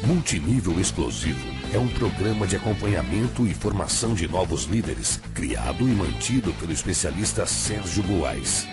Multinível Explosivo é um programa de acompanhamento e formação de novos líderes, criado e mantido pelo especialista Sérgio Buarque.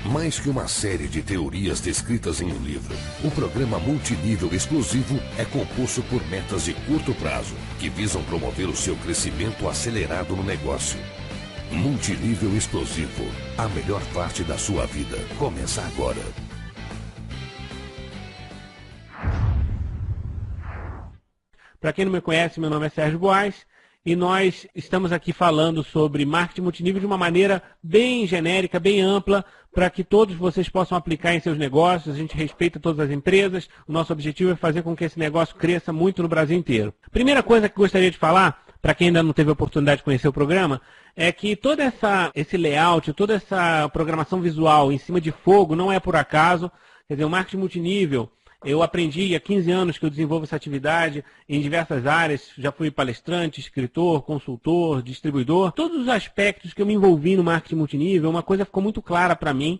Mais que uma série de teorias descritas em um livro, o programa Multinível Explosivo é composto por metas de curto prazo, que visam promover o seu crescimento acelerado no negócio. Multinível Explosivo, a melhor parte da sua vida, começa agora. Para quem não me conhece, meu nome é Sérgio Buarque e nós estamos aqui falando sobre marketing multinível de uma maneira bem genérica, bem ampla, para que todos vocês possam aplicar em seus negócios. A gente respeita todas as empresas, o nosso objetivo é fazer com que esse negócio cresça muito no Brasil inteiro. Primeira coisa que gostaria de falar, para quem ainda não teve a oportunidade de conhecer o programa, é que todo esse layout, toda essa programação visual em cima de fogo não é por acaso. Quer dizer, o marketing multinível, eu aprendi há 15 anos que eu desenvolvo essa atividade em diversas áreas. Já fui palestrante, escritor, consultor, distribuidor. Todos os aspectos que eu me envolvi no marketing multinível, uma coisa ficou muito clara para mim,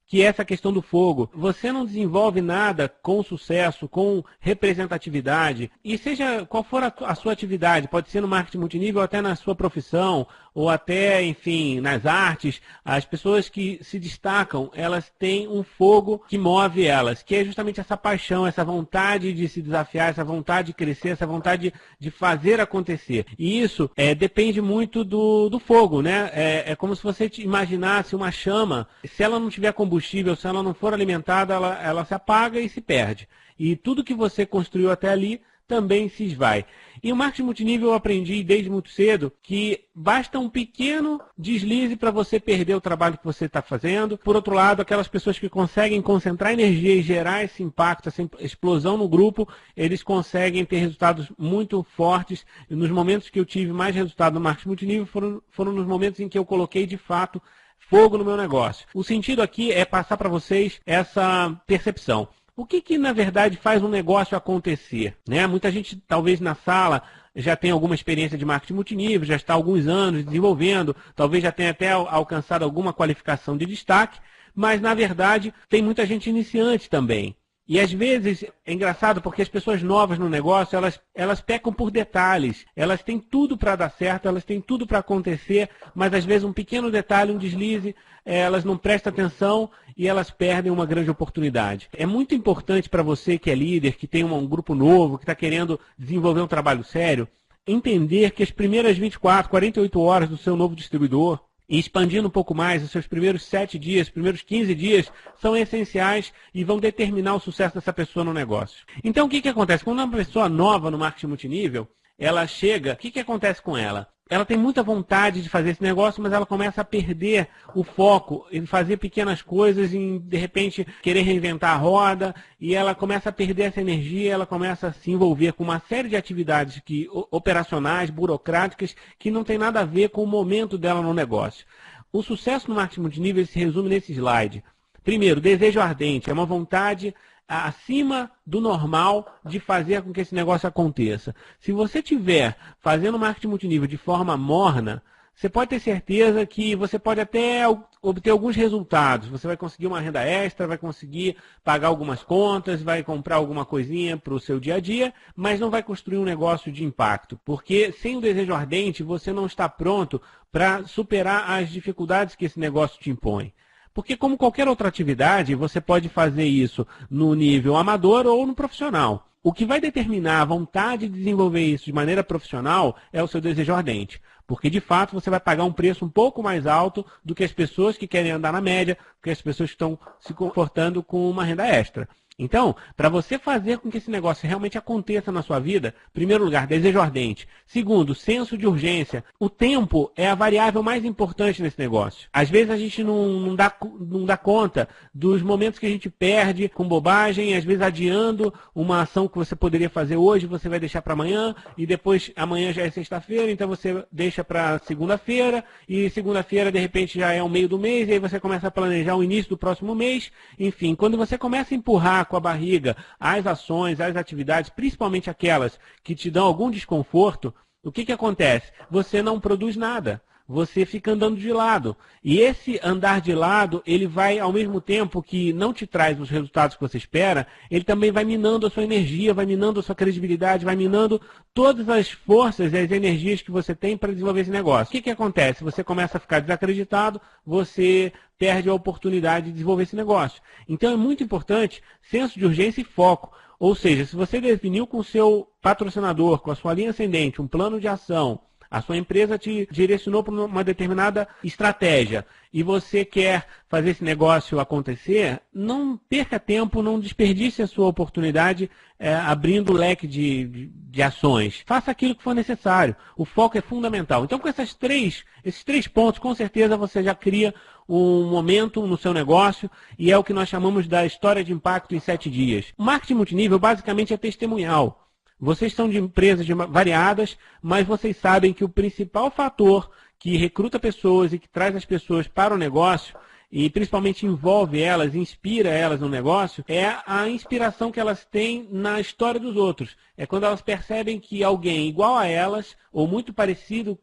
que é essa questão do fogo. Você não desenvolve nada com sucesso, com representatividade, e seja qual for a sua atividade, pode ser no marketing multinível, até na sua profissão, ou até, enfim, nas artes. As pessoas que se destacam, elas têm um fogo que move elas, que é justamente essa paixão, essa vontade de se desafiar, essa vontade de crescer, essa vontade de fazer acontecer. E isso depende muito do fogo, né? É como se você imaginasse uma chama. Se ela não tiver combustível, se ela não for alimentada, ela se apaga e se perde. E tudo que você construiu até ali também se esvai. E o marketing multinível eu aprendi desde muito cedo que basta um pequeno deslize para você perder o trabalho que você está fazendo. Por outro lado, aquelas pessoas que conseguem concentrar energia e gerar esse impacto, essa explosão no grupo, eles conseguem ter resultados muito fortes. E nos momentos que eu tive mais resultado no marketing multinível foram nos momentos em que eu coloquei de fato fogo no meu negócio. O sentido aqui é passar para vocês essa percepção. O que na verdade faz um negócio acontecer? Né? Muita gente, talvez na sala, já tem alguma experiência de marketing multinível, já está há alguns anos desenvolvendo, talvez já tenha até alcançado alguma qualificação de destaque, mas na verdade tem muita gente iniciante também. E às vezes é engraçado porque as pessoas novas no negócio, elas pecam por detalhes. Elas têm tudo para dar certo, elas têm tudo para acontecer, mas às vezes um pequeno detalhe, um deslize, elas não prestam atenção e elas perdem uma grande oportunidade. É muito importante para você que é líder, que tem um grupo novo, que está querendo desenvolver um trabalho sério, entender que as primeiras 24, 48 horas do seu novo distribuidor, e expandindo um pouco mais, os seus primeiros 7 dias, primeiros 15 dias, são essenciais e vão determinar o sucesso dessa pessoa no negócio. Então, o que acontece? Quando uma pessoa nova no marketing multinível, ela chega, o que acontece com ela? Ela tem muita vontade de fazer esse negócio, mas ela começa a perder o foco em fazer pequenas coisas, em, de repente, querer reinventar a roda, e ela começa a perder essa energia, ela começa a se envolver com uma série de atividades operacionais, burocráticas, que não tem nada a ver com o momento dela no negócio. O sucesso no marketing multinível se resume nesse slide. Primeiro, desejo ardente, é uma vontade acima do normal de fazer com que esse negócio aconteça. Se você estiver fazendo marketing multinível de forma morna, você pode ter certeza que você pode até obter alguns resultados. Você vai conseguir uma renda extra, vai conseguir pagar algumas contas, vai comprar alguma coisinha para o seu dia a dia, mas não vai construir um negócio de impacto. Porque sem o desejo ardente, você não está pronto para superar as dificuldades que esse negócio te impõe. Porque como qualquer outra atividade, você pode fazer isso no nível amador ou no profissional. O que vai determinar a vontade de desenvolver isso de maneira profissional é o seu desejo ardente. Porque, de fato, você vai pagar um preço um pouco mais alto do que as pessoas que querem andar na média, do que as pessoas que estão se confortando com uma renda extra. Então, para você fazer com que esse negócio realmente aconteça na sua vida, em primeiro lugar, desejo ardente. Segundo, senso de urgência. O tempo é a variável mais importante nesse negócio. Às vezes a gente não dá conta dos momentos que a gente perde com bobagem, às vezes adiando uma ação que você poderia fazer hoje, você vai deixar para amanhã, e depois amanhã já é sexta-feira, então você deixa para segunda-feira, e segunda-feira de repente já é o meio do mês, e aí você começa a planejar o início do próximo mês. Enfim, quando você começa a empurrar com a barriga as ações, as atividades, principalmente aquelas que te dão algum desconforto, o que acontece? Você não produz nada. você fica andando de lado. E esse andar de lado, ele vai, ao mesmo tempo que não te traz os resultados que você espera, ele também vai minando a sua energia, vai minando a sua credibilidade, vai minando todas as forças e as energias que você tem para desenvolver esse negócio. O que acontece? Você começa a ficar desacreditado, você perde a oportunidade de desenvolver esse negócio. Então é muito importante senso de urgência e foco. Ou seja, se você definiu com o seu patrocinador, com a sua linha ascendente, um plano de ação, a sua empresa te direcionou para uma determinada estratégia e você quer fazer esse negócio acontecer, não perca tempo, não desperdice a sua oportunidade abrindo o leque de ações. Faça aquilo que for necessário. O foco é fundamental. Então, com esses três pontos, com certeza você já cria um momento no seu negócio e é o que nós chamamos da história de impacto em 7 dias. O marketing multinível basicamente é testemunhal. Vocês são de empresas variadas, mas vocês sabem que o principal fator que recruta pessoas e que traz as pessoas para o negócio, e principalmente envolve elas, inspira elas no negócio, é a inspiração que elas têm na história dos outros. É quando elas percebem que alguém igual a elas, ou muito parecido,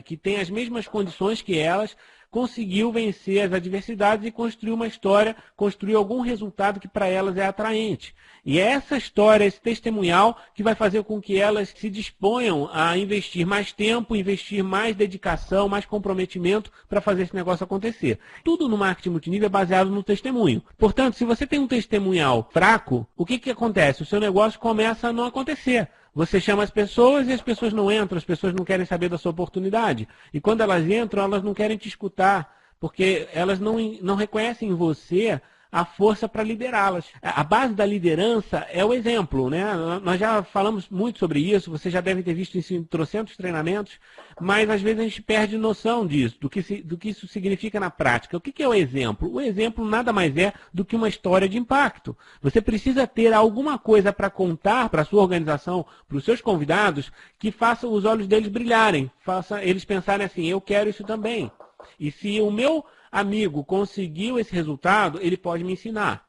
que tem as mesmas condições que elas, conseguiu vencer as adversidades e construir uma história, construir algum resultado que para elas é atraente. E é essa história, esse testemunhal, que vai fazer com que elas se disponham a investir mais tempo, investir mais dedicação, mais comprometimento para fazer esse negócio acontecer. Tudo no marketing multinível é baseado no testemunho. Portanto, se você tem um testemunhal fraco, o que acontece? O seu negócio começa a não acontecer. Você chama as pessoas e as pessoas não entram, as pessoas não querem saber da sua oportunidade. E quando elas entram, elas não querem te escutar, porque elas não reconhecem em você a força para liderá-las. A base da liderança é o exemplo, né? Nós já falamos muito sobre isso, você já deve ter visto isso em trocentos treinamentos, mas às vezes a gente perde noção disso, do que isso significa na prática. O que é o exemplo? O exemplo nada mais é do que uma história de impacto. Você precisa ter alguma coisa para contar para a sua organização, para os seus convidados, que faça os olhos deles brilharem, faça eles pensarem assim, eu quero isso também. E se o meu amigo conseguiu esse resultado, ele pode me ensinar.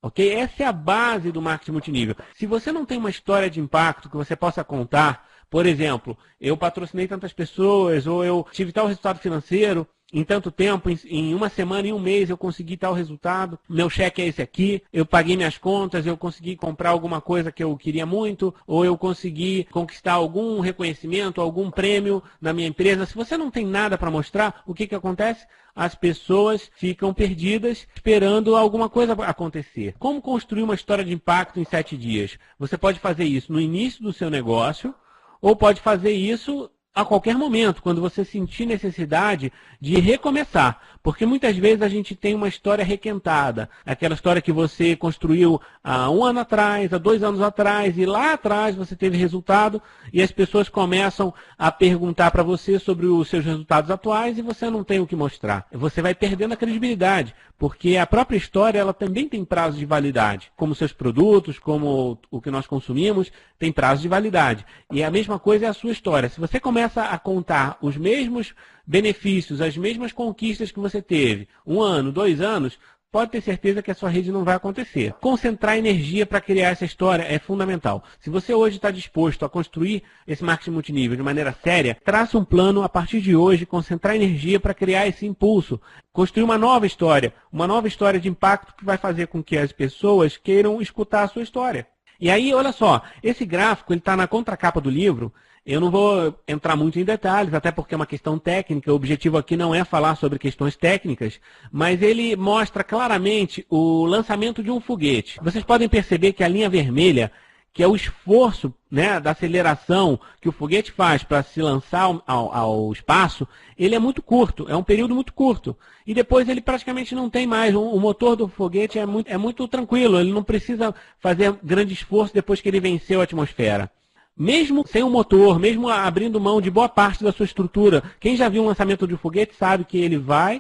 Ok? Essa é a base do marketing multinível. Se você não tem uma história de impacto que você possa contar, por exemplo, eu patrocinei tantas pessoas, ou eu tive tal resultado financeiro, em tanto tempo, em uma semana, em um mês, eu consegui tal resultado, meu cheque é esse aqui, eu paguei minhas contas, eu consegui comprar alguma coisa que eu queria muito, ou eu consegui conquistar algum reconhecimento, algum prêmio na minha empresa. Se você não tem nada para mostrar, o que acontece? As pessoas ficam perdidas esperando alguma coisa acontecer. Como construir uma história de impacto em 7 dias? Você pode fazer isso no início do seu negócio, ou pode fazer isso a qualquer momento, quando você sentir necessidade de recomeçar. Porque muitas vezes a gente tem uma história requentada. Aquela história que você construiu há 1 ano atrás, há 2 anos atrás, e lá atrás você teve resultado, e as pessoas começam a perguntar para você sobre os seus resultados atuais e você não tem o que mostrar. Você vai perdendo a credibilidade, porque a própria história ela também tem prazo de validade. Como seus produtos, como o que nós consumimos, tem prazo de validade. E a mesma coisa é a sua história. Se você começa a contar os mesmos benefícios, as mesmas conquistas que você teve, 1 ano, 2 anos, pode ter certeza que a sua rede não vai acontecer. Concentrar energia para criar essa história é fundamental. Se você hoje está disposto a construir esse marketing multinível de maneira séria, traça um plano a partir de hoje, concentrar energia para criar esse impulso. Construir uma nova história de impacto que vai fazer com que as pessoas queiram escutar a sua história. E aí, olha só, esse gráfico está na contracapa do livro. Eu não vou entrar muito em detalhes, até porque é uma questão técnica, o objetivo aqui não é falar sobre questões técnicas, mas ele mostra claramente o lançamento de um foguete. Vocês podem perceber que a linha vermelha, que é o esforço, né, da aceleração que o foguete faz para se lançar ao espaço, ele é muito curto, é um período muito curto. E depois ele praticamente não tem mais. O motor do foguete é muito tranquilo, ele não precisa fazer grande esforço depois que ele venceu a atmosfera. Mesmo sem um motor, mesmo abrindo mão de boa parte da sua estrutura, quem já viu um lançamento de um foguete sabe que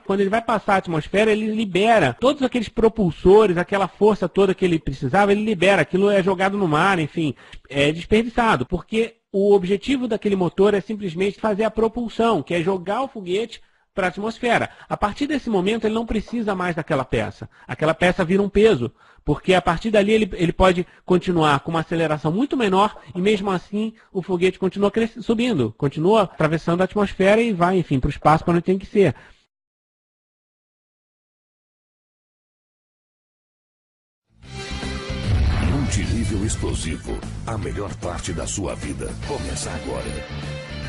quando ele vai passar a atmosfera, ele libera todos aqueles propulsores, aquela força toda que ele precisava, ele libera, aquilo é jogado no mar, enfim, é desperdiçado, porque o objetivo daquele motor é simplesmente fazer a propulsão, que é jogar o foguete para a atmosfera. A partir desse momento, ele não precisa mais daquela peça. Aquela peça vira um peso, porque a partir dali ele pode continuar com uma aceleração muito menor e mesmo assim o foguete continua subindo, continua atravessando a atmosfera e vai, enfim, para o espaço para onde tem que ser. Multinível explosivo. A melhor parte da sua vida começa agora.